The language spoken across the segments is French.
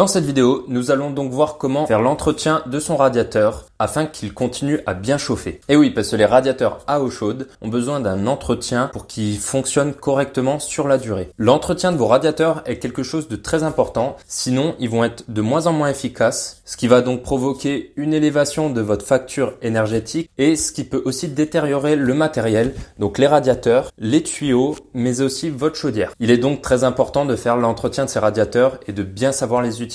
Dans cette vidéo, nous allons donc voir comment faire l'entretien de son radiateur afin qu'il continue à bien chauffer. Et oui, parce que les radiateurs à eau chaude ont besoin d'un entretien pour qu'ils fonctionnent correctement sur la durée. L'entretien de vos radiateurs est quelque chose de très important, sinon ils vont être de moins en moins efficaces, ce qui va donc provoquer une élévation de votre facture énergétique et ce qui peut aussi détériorer le matériel, donc les radiateurs, les tuyaux, mais aussi votre chaudière. Il est donc très important de faire l'entretien de ces radiateurs et de bien savoir les utiliser.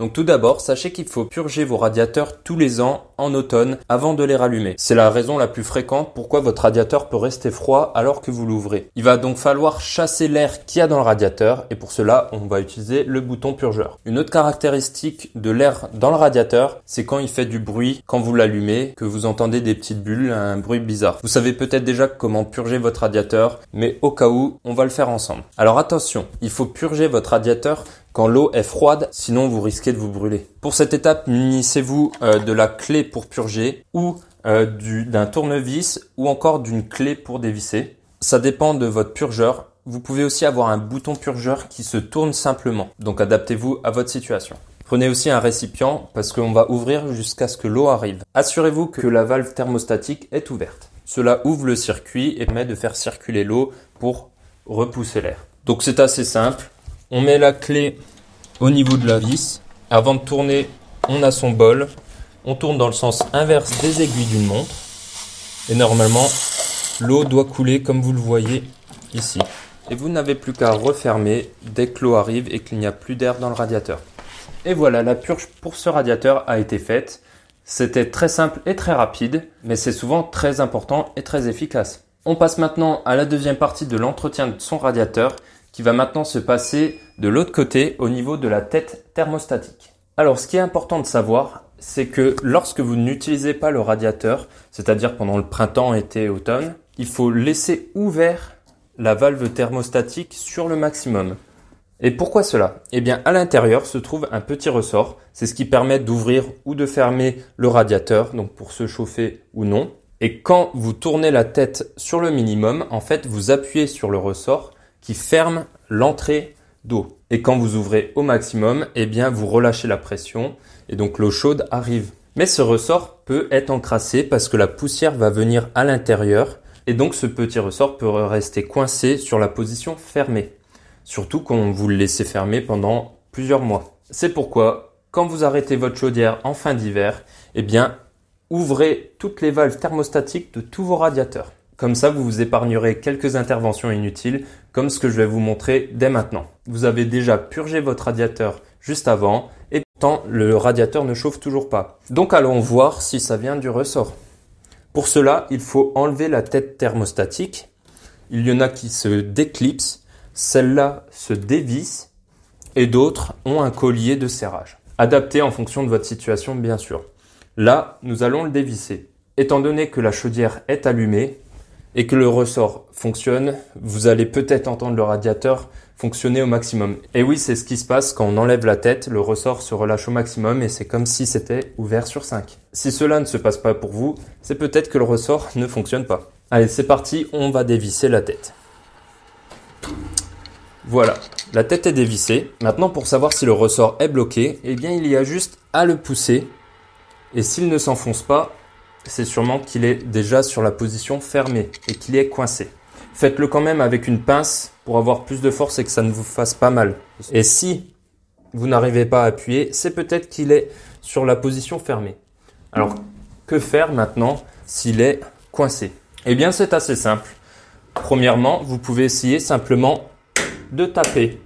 Donc tout d'abord, sachez qu'il faut purger vos radiateurs tous les ans en automne avant de les rallumer. C'est la raison la plus fréquente pourquoi votre radiateur peut rester froid alors que vous l'ouvrez. Il va donc falloir chasser l'air qu'il y a dans le radiateur et pour cela, on va utiliser le bouton purgeur. Une autre caractéristique de l'air dans le radiateur, c'est quand il fait du bruit, quand vous l'allumez, que vous entendez des petites bulles, un bruit bizarre. Vous savez peut-être déjà comment purger votre radiateur, mais au cas où, on va le faire ensemble. Alors attention, il faut purger votre radiateur quand l'eau est froide, sinon vous risquez de vous brûler. Pour cette étape, munissez-vous de la clé pour purger ou d'un tournevis ou encore d'une clé pour dévisser. Ça dépend de votre purgeur. Vous pouvez aussi avoir un bouton purgeur qui se tourne simplement. Donc adaptez-vous à votre situation. Prenez aussi un récipient parce qu'on va ouvrir jusqu'à ce que l'eau arrive. Assurez-vous que la valve thermostatique est ouverte. Cela ouvre le circuit et permet de faire circuler l'eau pour repousser l'air. Donc c'est assez simple. On met la clé au niveau de la vis. Avant de tourner, on a son bol. On tourne dans le sens inverse des aiguilles d'une montre. Et normalement, l'eau doit couler comme vous le voyez ici. Et vous n'avez plus qu'à refermer dès que l'eau arrive et qu'il n'y a plus d'air dans le radiateur. Et voilà, la purge pour ce radiateur a été faite. C'était très simple et très rapide, mais c'est souvent très important et très efficace. On passe maintenant à la deuxième partie de l'entretien de son radiateur, qui va maintenant se passer de l'autre côté au niveau de la tête thermostatique. Alors ce qui est important de savoir, c'est que lorsque vous n'utilisez pas le radiateur, c'est-à-dire pendant le printemps, été, automne, il faut laisser ouvert la valve thermostatique sur le maximum. Et pourquoi cela? Eh bien à l'intérieur se trouve un petit ressort, c'est ce qui permet d'ouvrir ou de fermer le radiateur, donc pour se chauffer ou non. Et quand vous tournez la tête sur le minimum, en fait vous appuyez sur le ressort qui ferme l'entrée d'eau. Et quand vous ouvrez au maximum, eh bien vous relâchez la pression et donc l'eau chaude arrive. Mais ce ressort peut être encrassé parce que la poussière va venir à l'intérieur et donc ce petit ressort peut rester coincé sur la position fermée. Surtout quand vous le laissez fermer pendant plusieurs mois. C'est pourquoi quand vous arrêtez votre chaudière en fin d'hiver, eh bien ouvrez toutes les valves thermostatiques de tous vos radiateurs. Comme ça, vous vous épargnerez quelques interventions inutiles, comme ce que je vais vous montrer dès maintenant. Vous avez déjà purgé votre radiateur juste avant, et pourtant le radiateur ne chauffe toujours pas. Donc allons voir si ça vient du ressort. Pour cela, il faut enlever la tête thermostatique. Il y en a qui se déclipsent, celle-là se dévisse, et d'autres ont un collier de serrage. Adapté en fonction de votre situation, bien sûr. Là, nous allons le dévisser. Étant donné que la chaudière est allumée, et que le ressort fonctionne, vous allez peut-être entendre le radiateur fonctionner au maximum. Et oui, c'est ce qui se passe quand on enlève la tête, le ressort se relâche au maximum et c'est comme si c'était ouvert sur 5. Si cela ne se passe pas pour vous, c'est peut-être que le ressort ne fonctionne pas. Allez, c'est parti, on va dévisser la tête. Voilà, la tête est dévissée. Maintenant, pour savoir si le ressort est bloqué, eh bien, il y a juste à le pousser. Et s'il ne s'enfonce pas, c'est sûrement qu'il est déjà sur la position fermée et qu'il est coincé. Faites-le quand même avec une pince pour avoir plus de force et que ça ne vous fasse pas mal. Et si vous n'arrivez pas à appuyer, c'est peut-être qu'il est sur la position fermée. Alors, que faire maintenant s'il est coincé? Eh bien, c'est assez simple. Premièrement, vous pouvez essayer simplement de taper.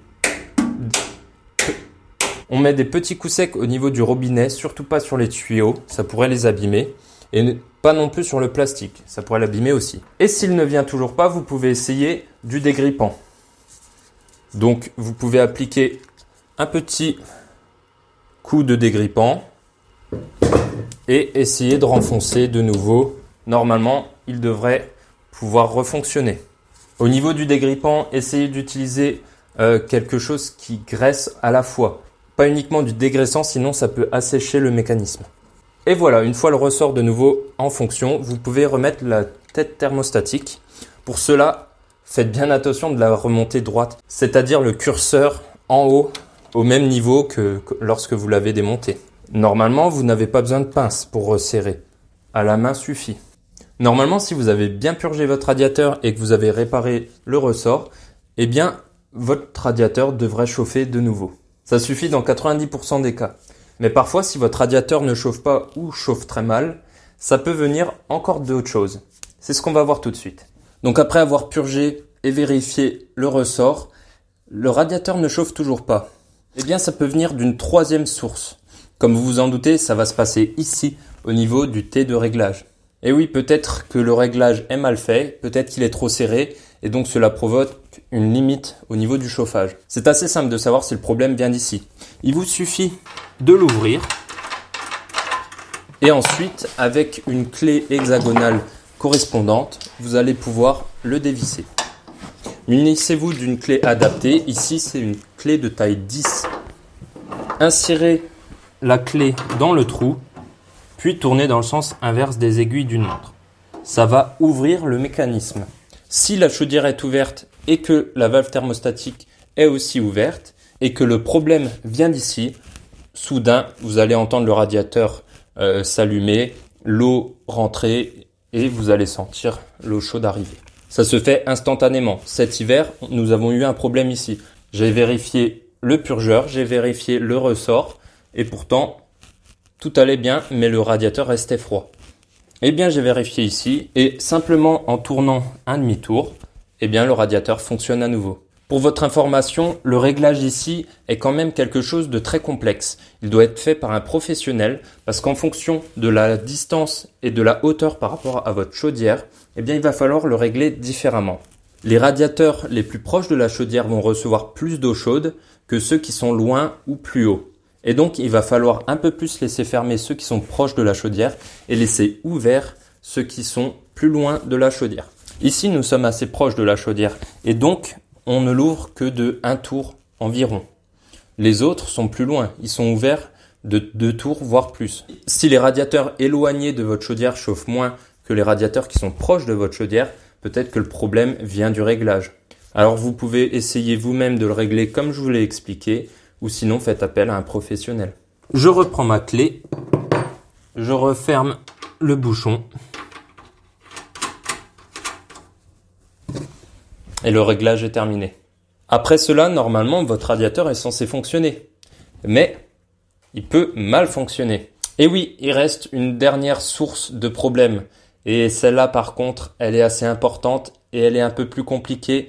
On met des petits coups secs au niveau du robinet, surtout pas sur les tuyaux, ça pourrait les abîmer. Et pas non plus sur le plastique, ça pourrait l'abîmer aussi. Et s'il ne vient toujours pas, vous pouvez essayer du dégrippant. Donc vous pouvez appliquer un petit coup de dégrippant et essayer de renfoncer de nouveau. Normalement, il devrait pouvoir refonctionner. Au niveau du dégrippant, essayez d'utiliser quelque chose qui graisse à la fois. Pas uniquement du dégraissant, sinon ça peut assécher le mécanisme. Et voilà, une fois le ressort de nouveau en fonction, vous pouvez remettre la tête thermostatique. Pour cela, faites bien attention de la remonter droite, c'est-à-dire le curseur en haut au même niveau que lorsque vous l'avez démonté. Normalement, vous n'avez pas besoin de pince pour resserrer. À la main suffit. Normalement, si vous avez bien purgé votre radiateur et que vous avez réparé le ressort, eh bien, votre radiateur devrait chauffer de nouveau. Ça suffit dans 90% des cas. Mais parfois, si votre radiateur ne chauffe pas ou chauffe très mal, ça peut venir encore d'autres choses. C'est ce qu'on va voir tout de suite. Donc après avoir purgé et vérifié le ressort, le radiateur ne chauffe toujours pas. Eh bien, ça peut venir d'une troisième source. Comme vous vous en doutez, ça va se passer ici, au niveau du T de réglage. Et oui, peut-être que le réglage est mal fait, peut-être qu'il est trop serré, et donc cela provoque une limite au niveau du chauffage. C'est assez simple de savoir si le problème vient d'ici. Il vous suffit de l'ouvrir, et ensuite, avec une clé hexagonale correspondante, vous allez pouvoir le dévisser. Munissez-vous d'une clé adaptée. Ici, c'est une clé de taille 10. Insérez la clé dans le trou, puis tournez dans le sens inverse des aiguilles d'une montre. Ça va ouvrir le mécanisme. Si la chaudière est ouverte et que la valve thermostatique est aussi ouverte et que le problème vient d'ici, soudain, vous allez entendre le radiateur s'allumer, l'eau rentrer et vous allez sentir l'eau chaude arriver. Ça se fait instantanément. Cet hiver, nous avons eu un problème ici. J'ai vérifié le purgeur, j'ai vérifié le ressort et pourtant, tout allait bien, mais le radiateur restait froid. Eh bien, j'ai vérifié ici et simplement en tournant un demi-tour, eh bien, le radiateur fonctionne à nouveau. Pour votre information, le réglage ici est quand même quelque chose de très complexe. Il doit être fait par un professionnel parce qu'en fonction de la distance et de la hauteur par rapport à votre chaudière, eh bien, il va falloir le régler différemment. Les radiateurs les plus proches de la chaudière vont recevoir plus d'eau chaude que ceux qui sont loin ou plus haut. Et donc, il va falloir un peu plus laisser fermer ceux qui sont proches de la chaudière et laisser ouverts ceux qui sont plus loin de la chaudière. Ici, nous sommes assez proches de la chaudière et donc, on ne l'ouvre que de 1 tour environ. Les autres sont plus loin, ils sont ouverts de 2 tours, voire plus. Si les radiateurs éloignés de votre chaudière chauffent moins que les radiateurs qui sont proches de votre chaudière, peut-être que le problème vient du réglage. Alors, vous pouvez essayer vous-même de le régler comme je vous l'ai expliqué, ou sinon faites appel à un professionnel. Je reprends ma clé, je referme le bouchon et le réglage est terminé. Après cela, normalement, votre radiateur est censé fonctionner, mais il peut mal fonctionner. Et oui, il reste une dernière source de problème et celle-là par contre, elle est assez importante et elle est un peu plus compliquée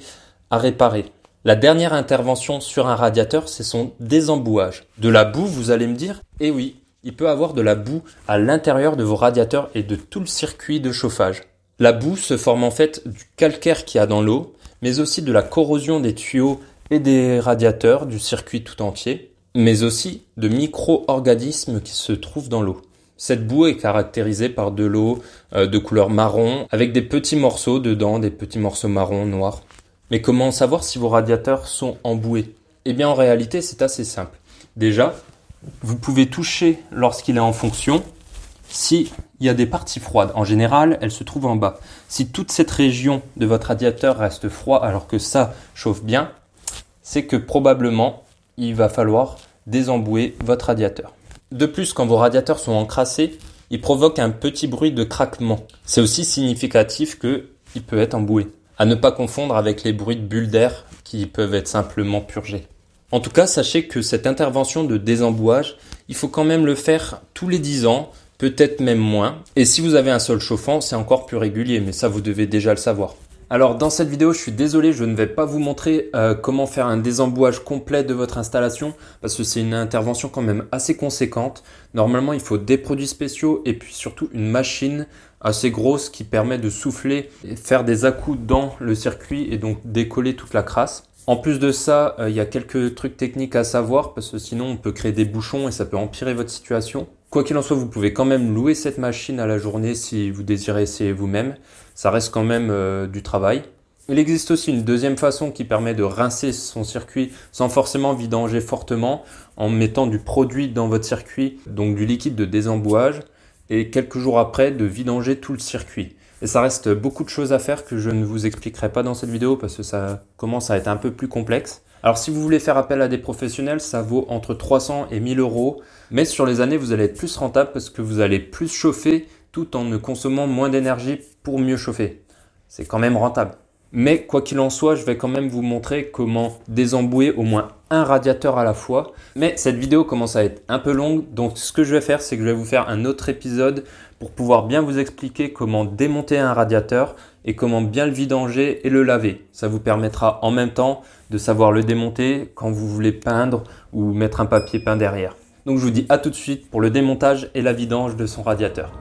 à réparer. La dernière intervention sur un radiateur, c'est son désembouage. De la boue, vous allez me dire? Eh oui, il peut avoir de la boue à l'intérieur de vos radiateurs et de tout le circuit de chauffage. La boue se forme en fait du calcaire qu'il y a dans l'eau, mais aussi de la corrosion des tuyaux et des radiateurs, du circuit tout entier, mais aussi de micro-organismes qui se trouvent dans l'eau. Cette boue est caractérisée par de l'eau de couleur marron, avec des petits morceaux dedans, des petits morceaux marron, noirs. Mais comment savoir si vos radiateurs sont emboués? Eh bien, en réalité, c'est assez simple. Déjà, vous pouvez toucher lorsqu'il est en fonction s'il y a des parties froides. En général, elles se trouvent en bas. Si toute cette région de votre radiateur reste froid alors que ça chauffe bien, c'est que probablement, il va falloir désembouer votre radiateur. De plus, quand vos radiateurs sont encrassés, ils provoquent un petit bruit de craquement. C'est aussi significatif qu'il peut être emboué. À ne pas confondre avec les bruits de bulles d'air qui peuvent être simplement purgés. En tout cas, sachez que cette intervention de désembouage, il faut quand même le faire tous les 10 ans, peut-être même moins. Et si vous avez un sol chauffant, c'est encore plus régulier, mais ça vous devez déjà le savoir. Alors dans cette vidéo, je suis désolé, je ne vais pas vous montrer comment faire un désembouage complet de votre installation parce que c'est une intervention quand même assez conséquente. Normalement, il faut des produits spéciaux et puis surtout une machine assez grosse qui permet de souffler et faire des à-coups dans le circuit et donc décoller toute la crasse. En plus de ça, il y a quelques trucs techniques à savoir parce que sinon on peut créer des bouchons et ça peut empirer votre situation. Quoi qu'il en soit, vous pouvez quand même louer cette machine à la journée si vous désirez essayer vous-même. Ça reste quand même du travail. Il existe aussi une deuxième façon qui permet de rincer son circuit sans forcément vidanger fortement en mettant du produit dans votre circuit, donc du liquide de désembouage, et quelques jours après de vidanger tout le circuit. Et ça reste beaucoup de choses à faire que je ne vous expliquerai pas dans cette vidéo parce que ça commence à être un peu plus complexe. Alors si vous voulez faire appel à des professionnels, ça vaut entre 300 et 1000 euros. Mais sur les années, vous allez être plus rentable parce que vous allez plus chauffer tout en ne consommant moins d'énergie pour mieux chauffer. C'est quand même rentable. Mais quoi qu'il en soit, je vais quand même vous montrer comment désembouer au moins un radiateur à la fois. Mais cette vidéo commence à être un peu longue, donc ce que je vais faire, c'est que je vais vous faire un autre épisode pour pouvoir bien vous expliquer comment démonter un radiateur et comment bien le vidanger et le laver. Ça vous permettra en même temps de savoir le démonter quand vous voulez peindre ou mettre un papier peint derrière. Donc je vous dis à tout de suite pour le démontage et la vidange de son radiateur.